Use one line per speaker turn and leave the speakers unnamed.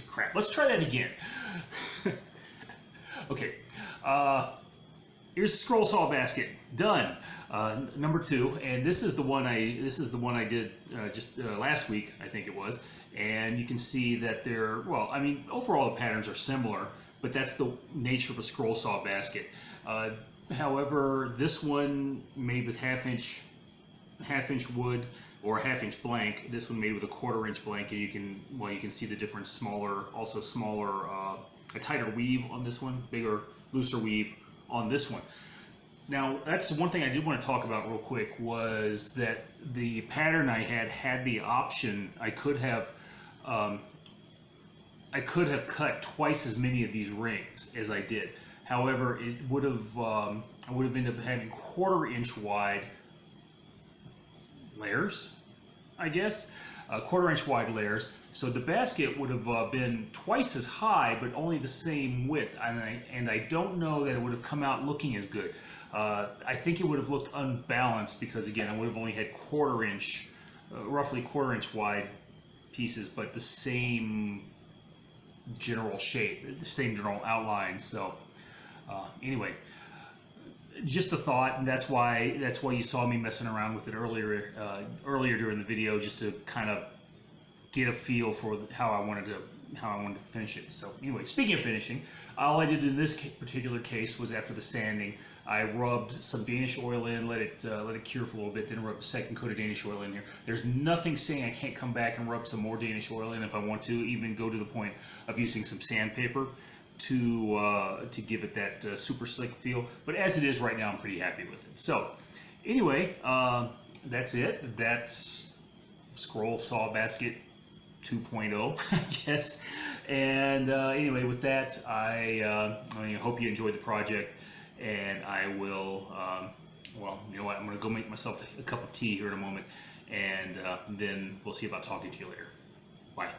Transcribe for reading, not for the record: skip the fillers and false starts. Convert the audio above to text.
Crap, let's try that again. Okay, here's the scroll saw basket, done. Number 2, and this is the one I did just last week, I think it was. And you can see that they're, well, I mean, overall the patterns are similar, but that's the nature of a scroll saw basket. However, this one made with half-inch wood or a half-inch blank. This one made with a 1/4-inch blank, and you can see the different smaller, a tighter weave on this one, bigger, looser weave on this one. Now, that's one thing I did want to talk about real quick, was that the pattern I had the option. I could have cut twice as many of these rings as I did. However, it would have I would have ended up having 1/4-inch wide layers, I guess, 1/4-inch wide layers. So the basket would have been twice as high, but only the same width. And I don't know that it would have come out looking as good. I think it would have looked unbalanced because, again, I would have only had 1/4-inch, roughly 1/4-inch wide pieces, but the same general shape, the same general outline. So anyway, just a thought, and that's why you saw me messing around with it earlier during the video, just to kind of get a feel for how I wanted to finish it. So anyway, speaking of finishing, all I did in this particular case was, after the sanding, I rubbed some Danish oil in, let it cure for a little bit, then rubbed a second coat of Danish oil in here. There's nothing saying I can't come back and rub some more Danish oil in if I want to, even go to the point of using some sandpaper to give it that super slick feel. But as it is right now, I'm pretty happy with it. So anyway, that's it. That's scroll saw basket 2.0, I guess. And anyway, with that, I hope you enjoyed the project, and I will, well, you know what, I'm going to go make myself a cup of tea here in a moment, and then we'll see about talking to you later. Bye.